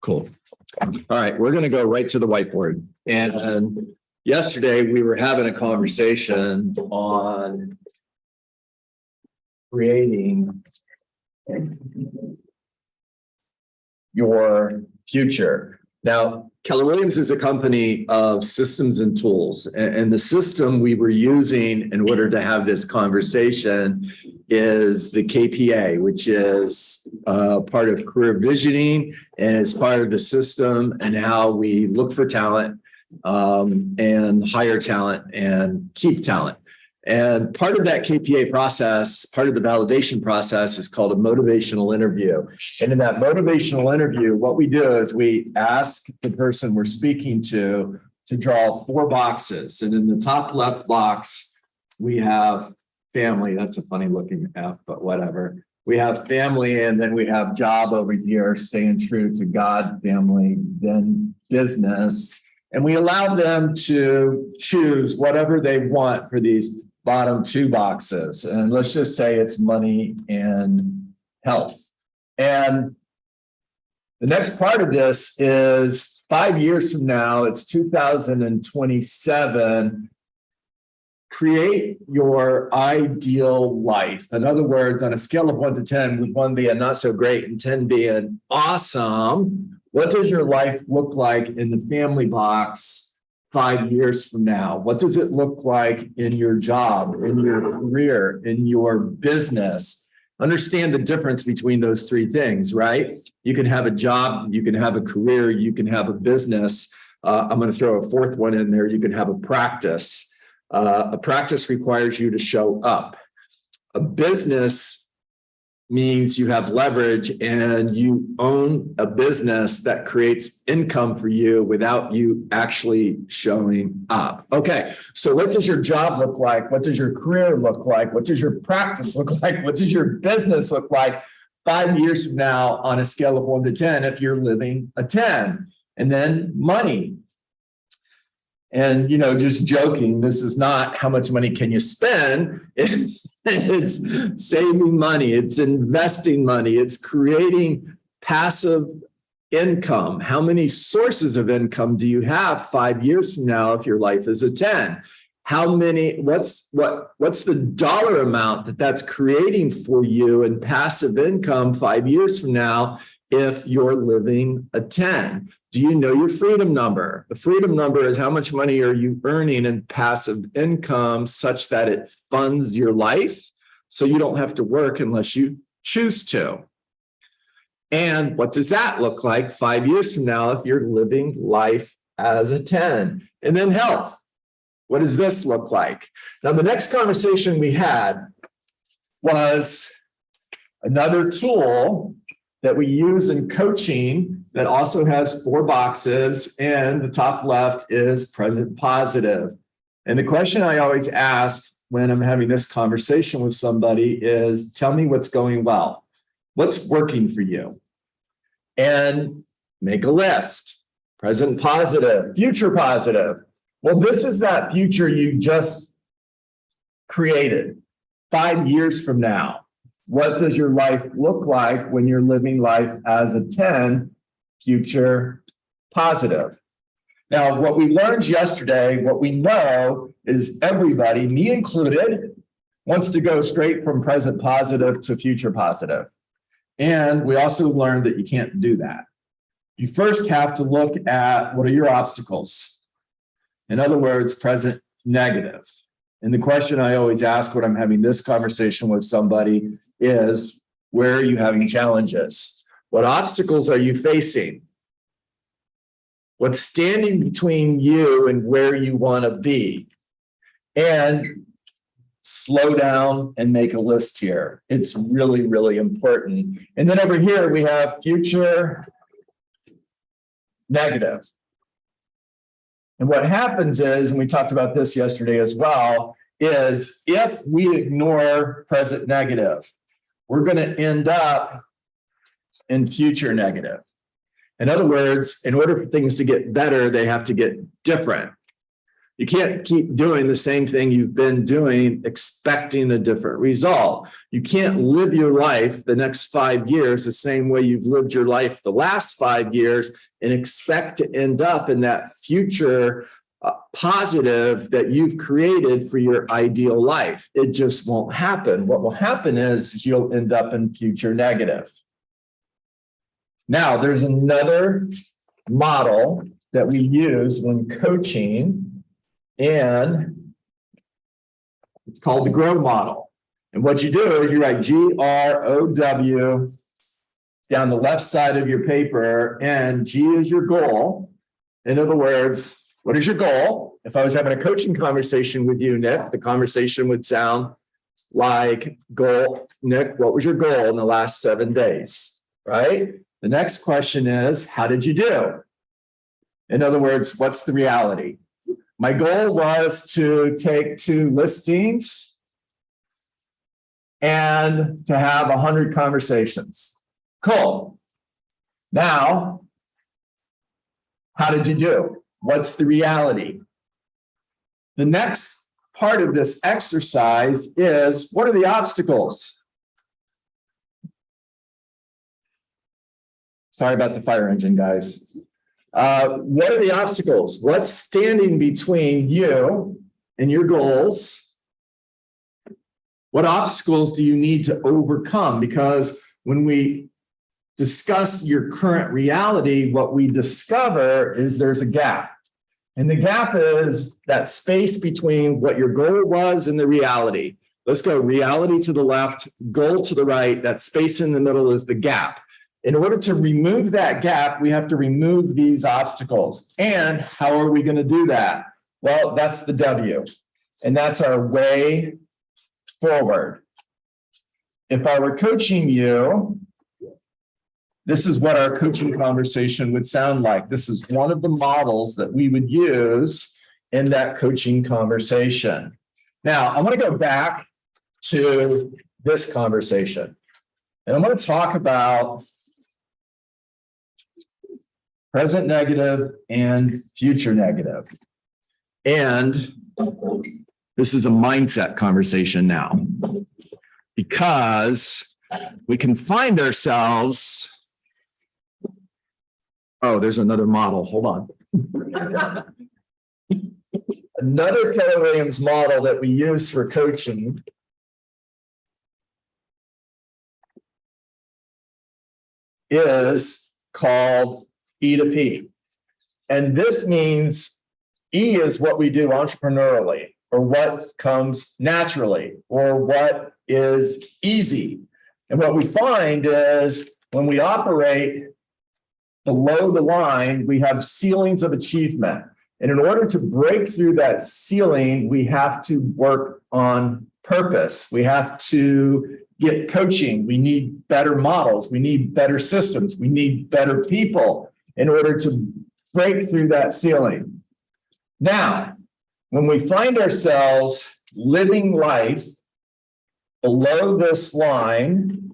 Cool. All right, we're going to go right to the whiteboard. And yesterday we were having a conversation on creating your future. Now, Keller Williams is a company of systems and tools, and the system we were using in order to have this conversation is the KPA, which is part of career visioning and is part of the system and how we look for talent and hire talent and keep talent. And part of that KPA process, part of the validation process is called a motivational interview. And in that motivational interview, what we do is we ask the person we're speaking to draw 4 boxes. And in the top left box, we have family. That's a funny looking F, but whatever. We have family, and then we have job over here, staying true to God, family, then business. And we allow them to choose whatever they want for these bottom 2 boxes. And let's just say it's money and health. And the next part of this is 5 years from now, it's 2027. Create your ideal life. In other words, on a scale of 1 to 10, with 1 being not so great and 10 being awesome, what does your life look like in the family box 5 years from now? What does it look like in your job, in your career, in your business? Understand the difference between those 3 things, right? You can have a job, you can have a career, you can have a business. I'm going to throw a 4th one in there. You can have a practice. A practice requires you to show up. A business means you have leverage and you own a business that creates income for you without you actually showing up. Okay, so what does your job look like? What does your career look like? What does your practice look like? What does your business look like 5 years from now on a scale of 1 to 10 if you're living a 10? And then money. And, just joking, this is not how much money can you spend. It's saving money. It's investing money. It's creating passive income. How many sources of income do you have 5 years from now if your life is a 10? What's the dollar amount that's creating for you in passive income 5 years from now if you're living a 10? Do you know your freedom number? The freedom number is how much money are you earning in passive income such that it funds your life so you don't have to work unless you choose to. And what does that look like 5 years from now if you're living life as a 10? And then health. What does this look like? Now, the next conversation we had was another tool that we use in coaching that also has 4 boxes, and the top left is present positive. And the question I always ask when I'm having this conversation with somebody is, tell me what's going well. What's working for you? And make a list. Present positive, future positive. Well, this is that future you just created 5 years from now. What does your life look like when you're living life as a 10, future positive? Now, what we learned yesterday, what we know is everybody, me included, wants to go straight from present positive to future positive. And we also learned that you can't do that. You first have to look at what are your obstacles. In other words, present negative. And the question I always ask when I'm having this conversation with somebody is, where are you having challenges? What obstacles are you facing? What's standing between you and where you want to be? And slow down and make a list here. It's really, really important. And then over here, we have future negative. And what happens is, and we talked about this yesterday as well, is if we ignore present negative, we're going to end up in future negative. In other words, in order for things to get better, they have to get different. You can't keep doing the same thing you've been doing, expecting a different result. You can't live your life the next 5 years the same way you've lived your life the last 5 years and expect to end up in that future positive that you've created for your ideal life. It just won't happen. What will happen is you'll end up in future negative. Now, there's another model that we use when coaching, and it's called the GROW model. And what you do is you write GROW down the left side of your paper, and G is your goal. In other words, what is your goal? If I was having a coaching conversation with you, Nick, the conversation would sound like, goal, Nick, what was your goal in the last 7 days, right? The next question is, how did you do? In other words, what's the reality? My goal was to take 2 listings and to have 100 conversations. Cool. Now, how did you do? What's the reality? The next part of this exercise is, what are the obstacles? Sorry about the fire engine, guys. What are the obstacles? What's standing between you and your goals? What obstacles do you need to overcome? Because when we discuss your current reality, what we discover is there's a gap. And the gap is that space between what your goal was and the reality. Let's go reality to the left, goal to the right. That space in the middle is the gap. In order to remove that gap, we have to remove these obstacles. And how are we going to do that? Well, that's the W. And that's our way forward. If I were coaching you, this is what our coaching conversation would sound like. This is one of the models that we would use in that coaching conversation. Now, I want to go back to this conversation. And I'm going to talk about present negative and future negative. And this is a mindset conversation now, because we can find ourselves. Oh, there's another model. Hold on. Another Keller Williams model that we use for coaching is called E to P. And this means E is what we do entrepreneurially, or what comes naturally, or what is easy. And what we find is when we operate below the line, we have ceilings of achievement. And in order to break through that ceiling, we have to work on purpose. We have to get coaching. We need better models. We need better systems. We need better people in order to break through that ceiling. Now, when we find ourselves living life below this line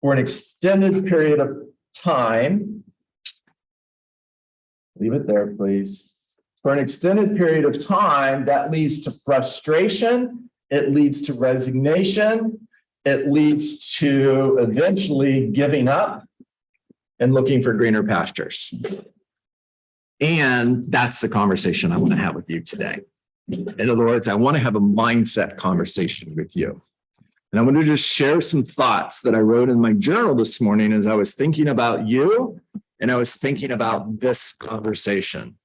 for an extended period of time, leave it there, please. For an extended period of time, that leads to frustration. It leads to resignation. It leads to eventually giving up and looking for greener pastures. And that's the conversation I want to have with you today. In other words, I want to have a mindset conversation with you. And I want to just share some thoughts that I wrote in my journal this morning as I was thinking about you and I was thinking about this conversation.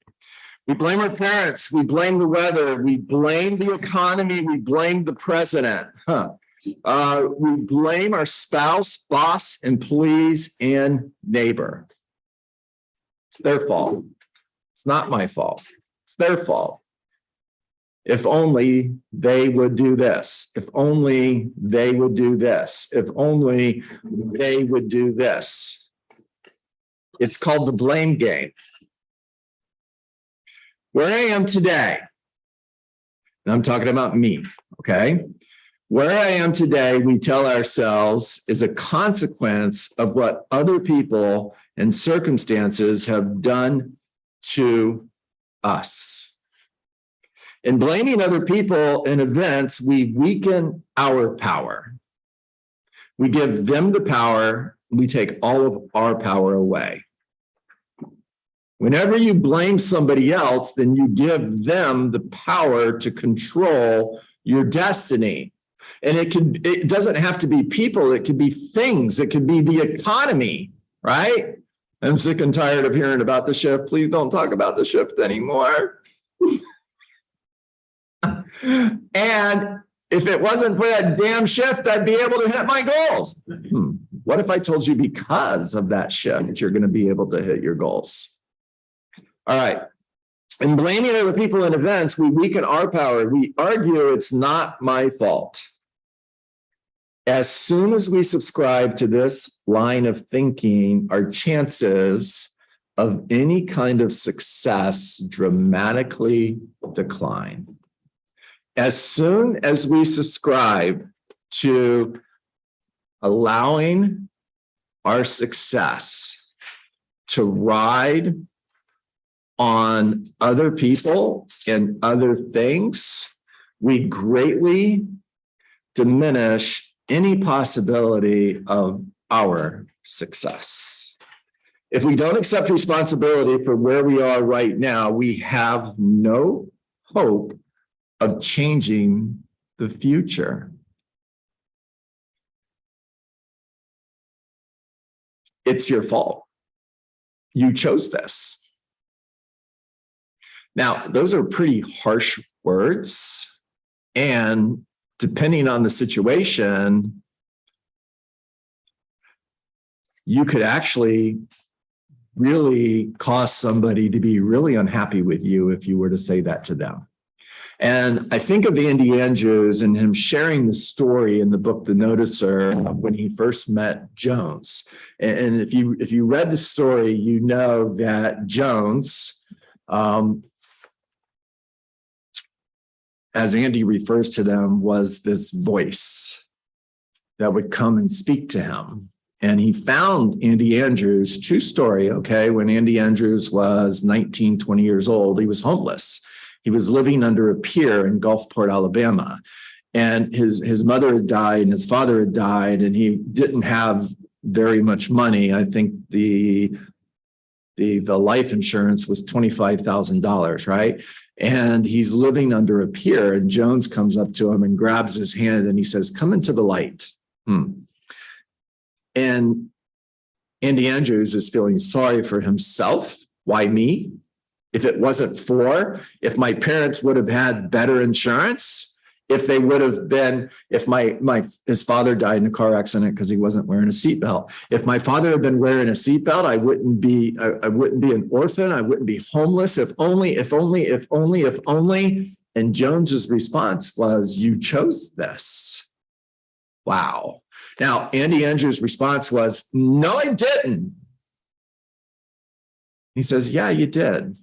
We blame our parents. We blame the weather. We blame the economy. We blame the president. We blame our spouse, boss, employees, and neighbor. It's their fault. It's not my fault. It's their fault. If only they would do this. If only they would do this. If only they would do this. It's called the blame game. Where I am today, and I'm talking about me, okay? Where I am today, we tell ourselves, is a consequence of what other people and circumstances have done to us. In blaming other people and events, we weaken our power. We give them the power, we take all of our power away. Whenever you blame somebody else, then you give them the power to control your destiny. And it doesn't have to be people, it could be things, it could be the economy, right? I'm sick and tired of hearing about the shift. Please don't talk about the shift anymore. And if it wasn't for that damn shift, I'd be able to hit my goals. What if I told you because of that shift, you're going to be able to hit your goals? All right. In blaming other people and events, we weaken our power. We argue it's not my fault. As soon as we subscribe to this line of thinking, our chances of any kind of success dramatically decline. As soon as we subscribe to allowing our success to ride on other people and other things, we greatly diminish any possibility of our success. If we don't accept responsibility for where we are right now, we have no hope of changing the future. It's your fault. You chose this. Now, those are pretty harsh words, and depending on the situation, you could actually really cause somebody to be really unhappy with you if you were to say that to them. And I think of Andy Andrews and him sharing the story in the book, The Noticer, when he first met Jones. And if you read the story, you know that Jones, as Andy refers to them, was this voice that would come and speak to him. And he found Andy Andrews, true story, okay, when Andy Andrews was 19, 20 years old, he was homeless. He was living under a pier in Gulfport, Alabama. And his mother had died and his father had died, and he didn't have very much money. I think the life insurance was $25,000, right? And he's living under a pier, and Jones comes up to him and grabs his hand and he says, "Come into the light." And Andy Andrews is feeling sorry for himself. Why me? If my parents would have had better insurance, if they would have been, if his father died in a car accident because he wasn't wearing a seatbelt. If my father had been wearing a seatbelt, I wouldn't be an orphan. I wouldn't be homeless. If only. And Jones's response was, "You chose this." Wow. Now, Andy Andrews' response was, "No, I didn't." He says, "Yeah, you did."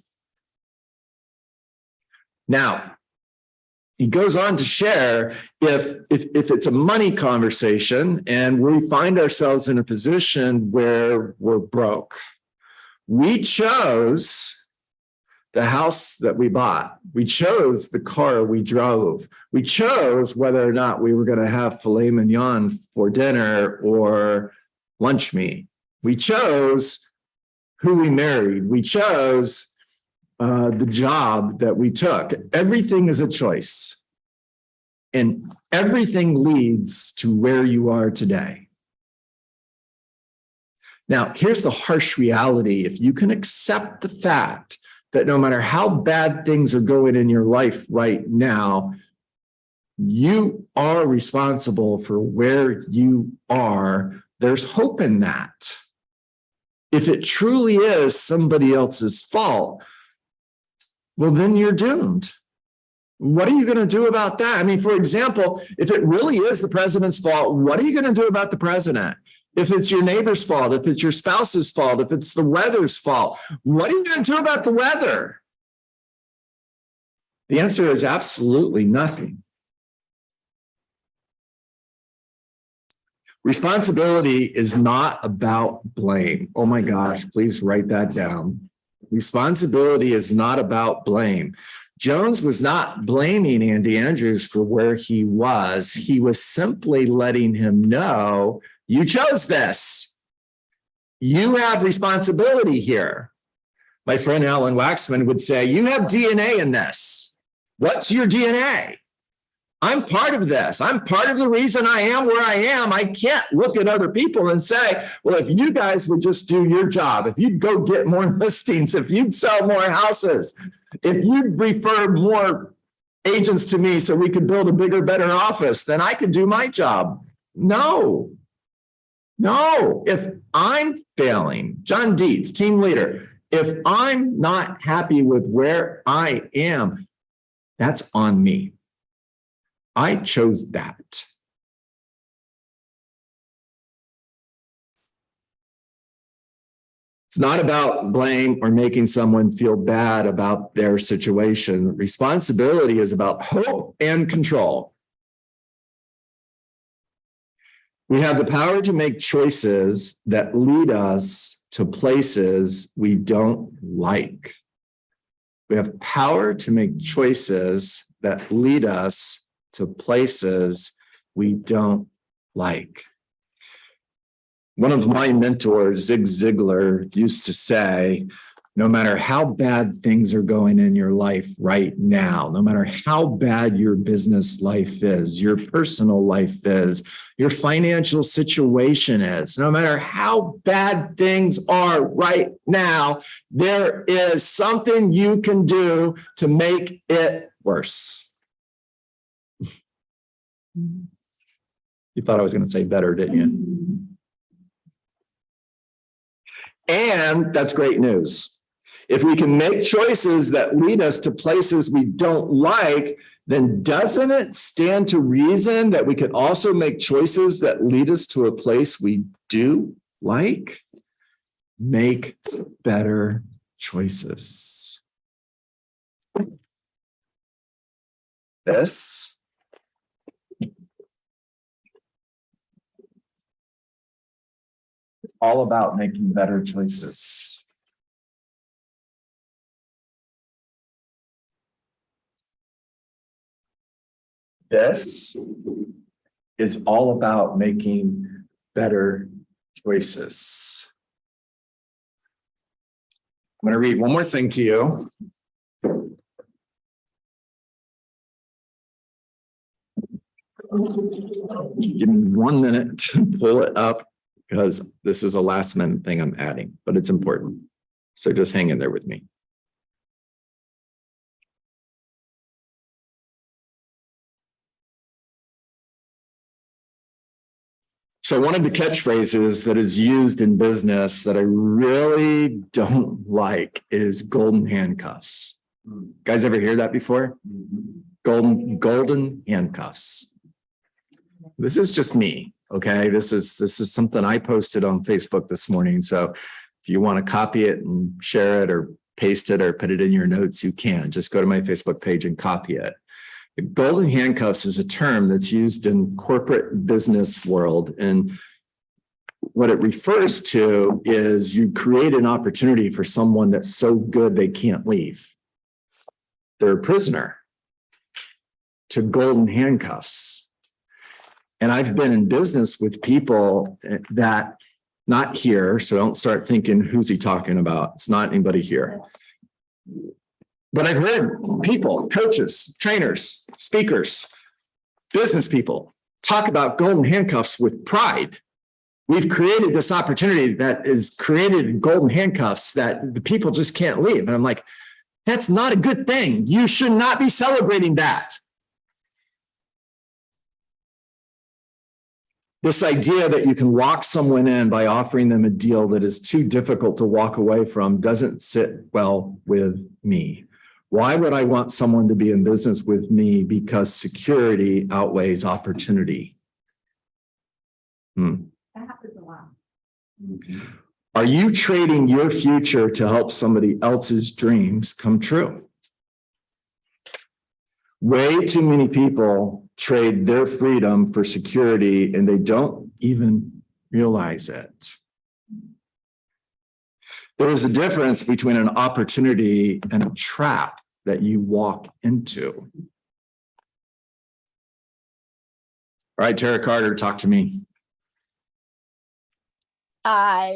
Now, he goes on to share, if it's a money conversation and we find ourselves in a position where we're broke, we chose the house that we bought. We chose the car we drove. We chose whether or not we were going to have filet mignon for dinner or lunch meat. We chose who we married. We chose the job that we took. Everything is a choice. And everything leads to where you are today. Now, here's the harsh reality. If you can accept the fact that no matter how bad things are going in your life right now, you are responsible for where you are, there's hope in that. If it truly is somebody else's fault, well, then you're doomed. What are you going to do about that? I mean, for example, if it really is the president's fault, what are you going to do about the president? If it's your neighbor's fault, if it's your spouse's fault, if it's the weather's fault, what are you going to do about the weather? The answer is absolutely nothing. Responsibility is not about blame. Oh my gosh, please write that down. Responsibility is not about blame. Jones was not blaming Andy Andrews for where he was. He was simply letting him know, you chose this. You have responsibility here. My friend Alan Waxman would say, you have DNA in this. What's your DNA? I'm part of this. I'm part of the reason I am where I am. I can't look at other people and say, well, if you guys would just do your job, if you'd go get more listings, if you'd sell more houses, if you'd refer more agents to me so we could build a bigger, better office, then I could do my job. No. If I'm failing, John Dietz, team leader, if I'm not happy with where I am, that's on me. I chose that. It's not about blame or making someone feel bad about their situation. Responsibility is about hope and control. We have the power to make choices that lead us to places we don't like. We have power to make choices that lead us to places we don't like. One of my mentors, Zig Ziglar, used to say, no matter how bad things are going in your life right now, no matter how bad your business life is, your personal life is, your financial situation is, no matter how bad things are right now, there is something you can do to make it worse. You thought I was going to say better, didn't you? And that's great news. If we can make choices that lead us to places we don't like, then doesn't it stand to reason that we could also make choices that lead us to a place we do like? Make better choices. This all about making better choices. This is all about making better choices. I'm going to read one more thing to you. Give me 1 minute to pull it up, because this is a last minute thing I'm adding, but it's important. So just hang in there with me. So one of the catchphrases that is used in business that I really don't like is golden handcuffs. Guys ever hear that before? Golden handcuffs. This is just me. Okay, this is something I posted on Facebook this morning. So if you want to copy it and share it or paste it or put it in your notes, you can. Just go to my Facebook page and copy it. The golden handcuffs is a term that's used in corporate business world. And what it refers to is you create an opportunity for someone that's so good they can't leave. They're a prisoner to golden handcuffs. And I've been in business with people that, not here, so don't start thinking, who's he talking about? It's not anybody here. But I've heard people, coaches, trainers, speakers, business people talk about golden handcuffs with pride. We've created this opportunity that is created golden handcuffs that the people just can't leave. And I'm like, that's not a good thing. You should not be celebrating that. This idea that you can lock someone in by offering them a deal that is too difficult to walk away from doesn't sit well with me. Why would I want someone to be in business with me? Because security outweighs opportunity. That happens a lot. Are you trading your future to help somebody else's dreams come true? Way too many people trade their freedom for security, and they don't even realize it. There is a difference between an opportunity and a trap. that you walk into? All right, Tara Carter, talk to me. I